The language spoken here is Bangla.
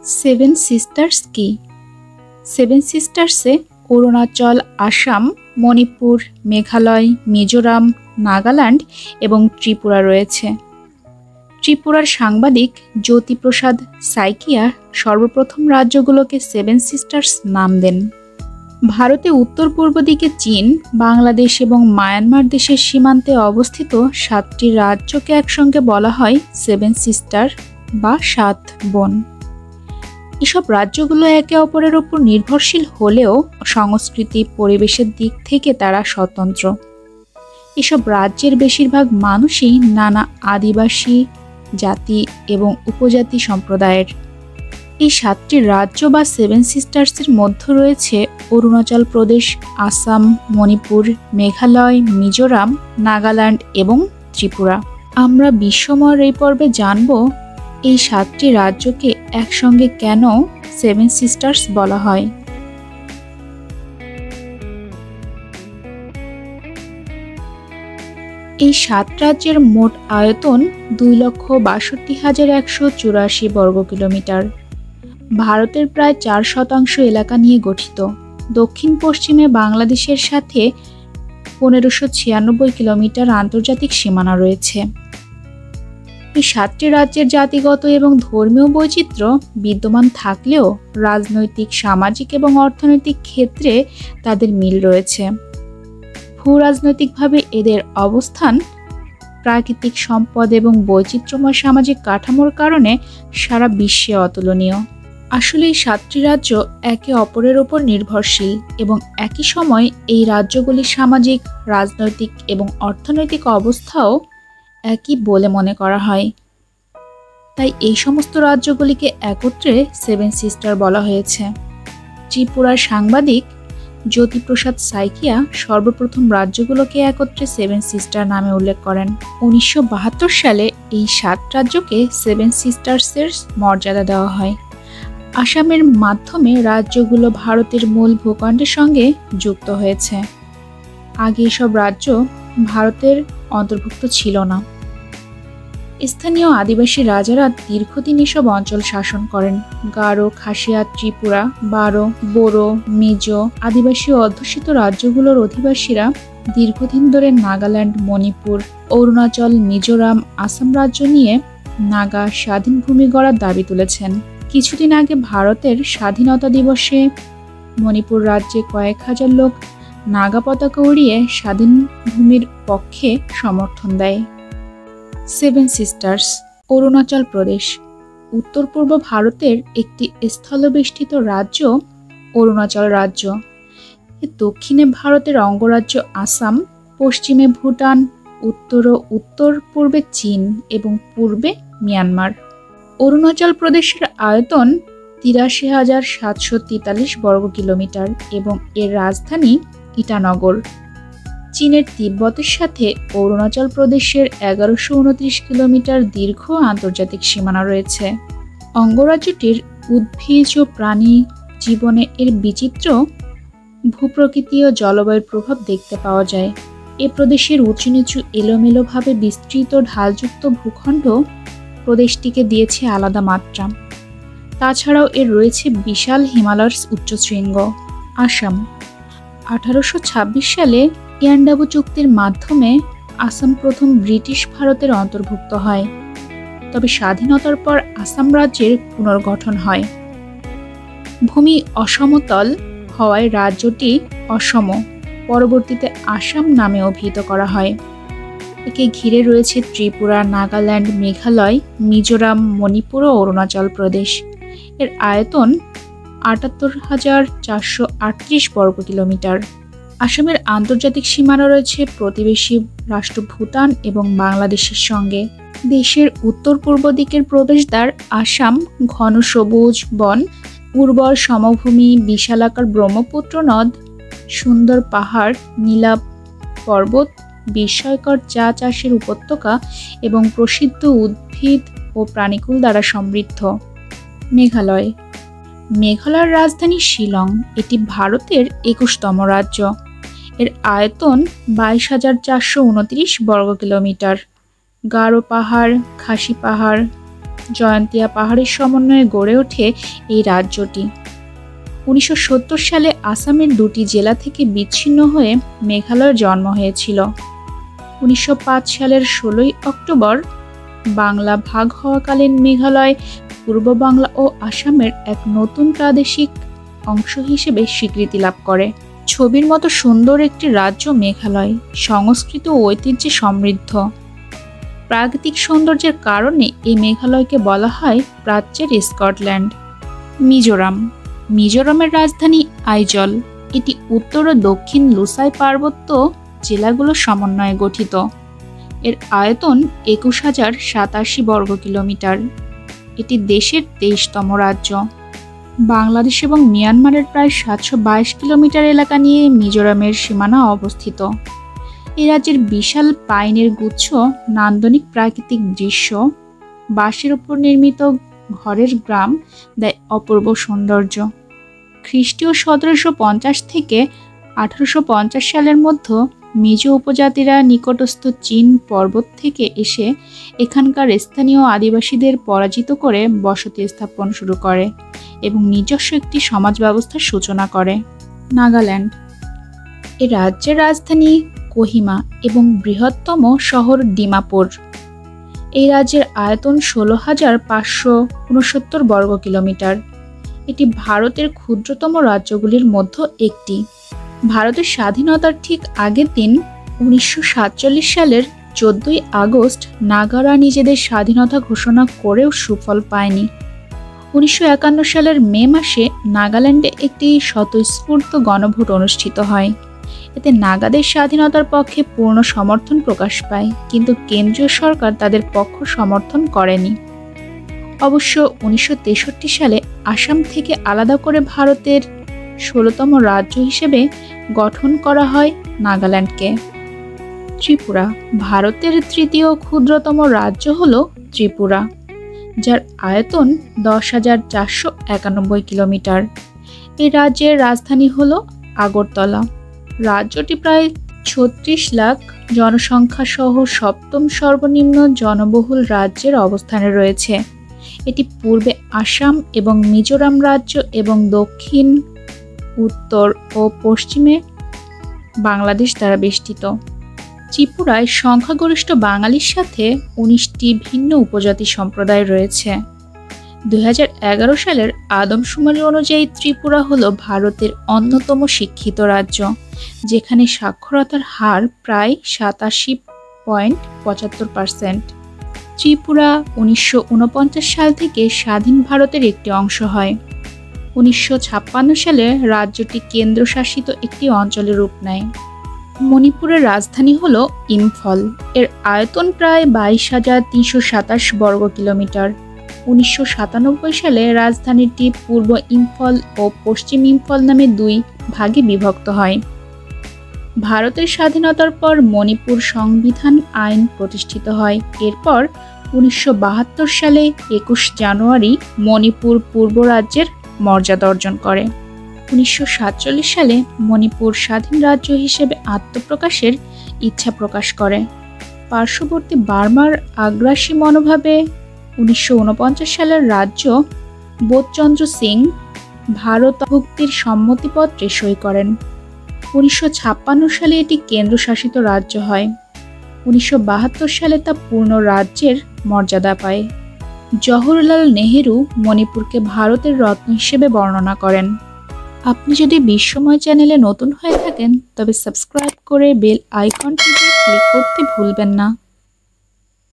সেভেন সিস্টার্স কি? সেভেন সিস্টার্সে অরুণাচল, আসাম, মণিপুর, মেঘালয়, মিজোরাম, নাগাল্যান্ড এবং ত্রিপুরা রয়েছে। ত্রিপুরার সাংবাদিক জ্যোতিপ্রসাদ সাইকিয়া সর্বপ্রথম রাজ্যগুলোকে সেভেন সিস্টার্স নাম দেন। ভারতে উত্তর পূর্ব দিকে চীন, বাংলাদেশ এবং মায়ানমার দেশের সীমান্তে অবস্থিত 7টি রাজ্যকে একসঙ্গে বলা হয় সেভেন সিস্টার বা 7 বোন। এসব রাজ্যগুলো একে অপরের উপর নির্ভরশীল হলেও সংস্কৃতি, পরিবেশের দিক থেকে তারা স্বতন্ত্র। এসব রাজ্যের বেশিরভাগ মানুষই নানা আদিবাসী, জাতি এবং উপজাতি সম্প্রদায়ের। এই 7টি রাজ্য বা সেভেন সিস্টার্সের মধ্যে রয়েছে অরুণাচল প্রদেশ, আসাম, মণিপুর, মেঘালয়, মিজোরাম, নাগাল্যান্ড এবং ত্রিপুরা। আমরা বিশ্বময়ের এই পর্বে জানব এই 7টি রাজ্যকে একসঙ্গে কেন সেভেন সিস্টার্স বলা হয়। এই 7 রাজ্যের মোট আয়তন 2,62,184 বর্গ কিলোমিটার। ভারতের প্রায় 4% এলাকা নিয়ে গঠিত। দক্ষিণ পশ্চিমে বাংলাদেশের সাথে 1596 কিলোমিটার আন্তর্জাতিক সীমানা রয়েছে। এই 7টি রাজ্যের জাতিগত এবং ধর্মীয় বৈচিত্র্য বিদ্যমান থাকলেও রাজনৈতিক, সামাজিক এবং অর্থনৈতিক ক্ষেত্রে তাদের মিল রয়েছে। ভূ-রাজনৈতিকভাবে এদের অবস্থান, প্রাকৃতিক সম্পদ এবং বৈচিত্র্যময় সামাজিক কাঠামোর কারণে সারা বিশ্বে অতুলনীয়। আসলে এই 7টি রাজ্য একে অপরের উপর নির্ভরশীল এবং একই সময় এই রাজ্যগুলির সামাজিক, রাজনৈতিক এবং অর্থনৈতিক অবস্থাও একই বলে মনে করা হয়। তাই এই সমস্ত রাজ্যগুলিকে একত্রে সেভেন সিস্টার বলা হয়েছে। ত্রিপুরার সাংবাদিক জ্যোতিপ্রসাদ সাইকিয়া সর্বপ্রথম রাজ্যগুলোকে একত্রে সেভেন সিস্টার নামে উল্লেখ করেন। 1972 সালে এই 7 রাজ্যকে সেভেন সিস্টার্সের মর্যাদা দেওয়া হয়। আসামের মাধ্যমে রাজ্যগুলো ভারতের মূল ভূখণ্ডের সঙ্গে যুক্ত হয়েছে। আগে এসব রাজ্য ভারতের অন্তর্ভুক্ত ছিল না। স্থানীয় আদিবাসী রাজারা দীর্ঘদিন এসব অঞ্চল শাসন করেন। গারো, খাসিয়া, ত্রিপুরা, বারো, বোরো, মিজো আদিবাসী অধ্যুষিত রাজ্যগুলোর অধিবাসীরা দীর্ঘদিন ধরে নাগাল্যান্ড, মণিপুর, অরুণাচল, মিজোরাম, আসাম রাজ্য নিয়ে নাগা স্বাধীন ভূমি গড়ার দাবি তুলেছেন। কিছুদিন আগে ভারতের স্বাধীনতা দিবসে মণিপুর রাজ্যে কয়েক হাজার লোক নাগা পতাকা উড়িয়ে স্বাধীন ভূমির পক্ষে সমর্থন দেয়। Seven sisters. অরুণাচল প্রদেশ উত্তর পূর্ব ভারতের একটি স্থলবেষ্টিত রাজ্য অরুণাচল রাজ্য। এর দক্ষিণে ভারতের অঙ্গরাজ্য আসাম, পশ্চিমে ভুটান, উত্তর ও উত্তর পূর্বে চীন এবং পূর্বে মিয়ানমার। অরুণাচল প্রদেশের আয়তন 83,743 বর্গ কিলোমিটার এবং এর রাজধানী ইটানগর। চীনের তিব্বতের সাথে অরুণাচল প্রদেশের 1129 কিলোমিটার দীর্ঘ আন্তর্জাতিক সীমানা রয়েছে। অঙ্গরাজ্যটির উদ্ভিজ ও প্রাণী জীবনে এর বিচিত্র ভূপ্রকৃতি ও জলবায়ুর প্রভাব দেখতে পাওয়া যায়। এ প্রদেশের উঁচু নিচু এলোমেলোভাবে বিস্তৃত ঢালযুক্ত ভূখণ্ড প্রদেশটিকে দিয়েছে আলাদা মাত্রা। তাছাড়াও এর রয়েছে বিশাল হিমালয়ের উচ্চশৃঙ্গ। আসাম 1826 সালে ইয়ান্ডাবু চুক্তির মাধ্যমে আসাম প্রথম ব্রিটিশ ভারতের অন্তর্ভুক্ত হয়। তবে স্বাধীনতার পর আসাম রাজ্যের পুনর্গঠন হয়। ভূমি অসমতল হওয়ায় রাজ্যটি অসম, পরবর্তীতে আসাম নামে অভিহিত করা হয়। একে ঘিরে রয়েছে ত্রিপুরা, নাগাল্যান্ড, মেঘালয়, মিজোরাম, মণিপুর ও অরুণাচল প্রদেশ। এর আয়তন 78,438 বর্গ কিলোমিটার। আসামের আন্তর্জাতিক সীমানা রয়েছে প্রতিবেশী রাষ্ট্র ভুটান এবং বাংলাদেশের সঙ্গে। দেশের উত্তর পূর্ব দিকের প্রবেশদ্বার আসাম ঘন সবুজ বন, উর্বর সমভূমি, বিশালাকার ব্রহ্মপুত্র নদ, সুন্দর পাহাড়, নীলাভ পর্বত, বিস্ময়কর চা চাষের উপত্যকা এবং প্রসিদ্ধ উদ্ভিদ ও প্রাণীকুল দ্বারা সমৃদ্ধ। মেঘালয়। মেঘালয়ের রাজধানী শিলং। এটি ভারতের 21তম রাজ্য। এর আয়তন 22,429 বর্গ কিলোমিটার। গারো পাহাড়, খাসি পাহাড়, জয়ন্তিয়া পাহাড়ের সমন্বয়ে গড়ে ওঠে এই রাজ্যটি। 1970 সালে আসামের 2টি জেলা থেকে বিচ্ছিন্ন হয়ে মেঘালয়ের জন্ম হয়েছিল। 1905 সালের 16 অক্টোবর বাংলা ভাগ হওয়াকালীন মেঘালয় পূর্ব বাংলা ও আসামের এক নতুন প্রাদেশিক অংশ হিসেবে স্বীকৃতি লাভ করে। ছবির মতো সুন্দর একটি রাজ্য মেঘালয়, সংস্কৃতি ও ঐতিহ্যে সমৃদ্ধ। প্রাকৃতিক সৌন্দর্যের কারণে এই মেঘালয়কে বলা হয় প্রাচ্যের স্কটল্যান্ড। মিজোরামের রাজধানী আইজল। এটি উত্তর ও দক্ষিণ লুসাই পার্বত্য জেলাগুলোর সমন্বয়ে গঠিত। এর আয়তন 21,087 বর্গ কিলোমিটার। এটি দেশের 23তম রাজ্য। বাংলাদেশ এবং মিয়ানমারের প্রায় 722 কিলোমিটার এলাকা নিয়ে মিজোরামের সীমানা অবস্থিত। এই রাজ্যের বিশাল পাইনের গুচ্ছ, নান্দনিক প্রাকৃতিক দৃশ্য, বাঁশের উপর নির্মিত ঘরের গ্রাম দেয় অপূর্ব সৌন্দর্য। খ্রিস্টীয় 1750 থেকে 1850 সালের মধ্যে মিজো উপজাতিরা নিকটস্থ চীন পর্বত থেকে এসে এখানকার স্থানীয় আদিবাসীদের পরাজিত করে বসতি স্থাপন শুরু করে এবং নিজস্ব একটি সমাজ ব্যবস্থার সূচনা করে। নাগাল্যান্ড। এই রাজ্যের রাজধানী কোহিমা এবং বৃহত্তম শহর ডিমাপুর। এই রাজ্যের আয়তন 16,569 বর্গ কিলোমিটার। এটি ভারতের ক্ষুদ্রতম রাজ্যগুলির মধ্যে একটি। ভারতের স্বাধীনতার ঠিক আগের দিন 1947 সালের 14 আগস্ট নাগারা নিজেদের স্বাধীনতা ঘোষণা করেও সুফল পায়নি। 1951 সালের মে মাসে নাগাল্যান্ডে একটি স্বতঃস্ফূর্ত গণভোট অনুষ্ঠিত হয়। এতে নাগাদের স্বাধীনতার পক্ষে পূর্ণ সমর্থন প্রকাশ পায়, কিন্তু কেন্দ্রীয় সরকার তাদের পক্ষ সমর্থন করেনি। অবশ্য 1963 সালে আসাম থেকে আলাদা করে ভারতের 16তম রাজ্য হিসেবে গঠন করা হয় নাগাল্যান্ডকে। ত্রিপুরা। ভারতের তৃতীয় ক্ষুদ্রতম রাজ্য হল ত্রিপুরা, যার আয়তন 10,491 কিলোমিটার। এই রাজ্যের রাজধানী হল আগরতলা। রাজ্যটি প্রায় 36 লাখ জনসংখ্যা সহ 7ম সর্বনিম্ন জনবহুল রাজ্যের অবস্থানে রয়েছে। এটি পূর্বে আসাম এবং মিজোরাম রাজ্য এবং দক্ষিণ, উত্তর ও পশ্চিমে বাংলাদেশ দ্বারা বেষ্টিত। ত্রিপুরায় সংখ্যাগরিষ্ঠ বাঙালির সাথে 19টি ভিন্ন উপজাতি সম্প্রদায় রয়েছে। 2011 সালের আদমশুমারি অনুযায়ী ত্রিপুরা হল ভারতের অন্যতম শিক্ষিত রাজ্য, যেখানে সাক্ষরতার হার প্রায় 87.75%। ত্রিপুরা 1949 সাল থেকে স্বাধীন ভারতের একটি অংশ হয়। 1956 সালে রাজ্যটি কেন্দ্রশাসিত একটি অঞ্চলে রূপ নেয়। মণিপুরের রাজধানী হল ইম্ফল। এর আয়তন প্রায় 22,327 বর্গ কিলোমিটার। 1997 সালে রাজধানীটি পূর্ব ইম্ফল ও পশ্চিম ইম্ফল নামে 2 ভাগে বিভক্ত হয়। ভারতের স্বাধীনতার পর মণিপুর সংবিধান আইন প্রতিষ্ঠিত হয়। এরপর 1972 সালে 21 জানুয়ারি মণিপুর পূর্ব রাজ্যের মর্যাদা অর্জন করে। 1947 সালে মণিপুর স্বাধীন রাজ্য হিসেবে আত্মপ্রকাশের ইচ্ছা প্রকাশ করে। পার্শ্ববর্তী বার্মার আগ্রাসী মনোভাবে 1949 সালের রাজ্য বোধচন্দ্র সিং ভারতভুক্তির সম্মতিপত্রে সই করেন। 1956 সালে এটি কেন্দ্রশাসিত রাজ্য হয়। 1972 সালে তা পূর্ণ রাজ্যের মর্যাদা পায়। জওহরলাল নেহেরু মণিপুরকে ভারতের রত্ন হিসেবে বর্ণনা করেন। আপনি যদি বিশ্বময় চ্যানেলে নতুন হয়ে থাকেন তবে সাবস্ক্রাইব করে বেল আইকনটিতে ক্লিক করতে ভুলবেন না।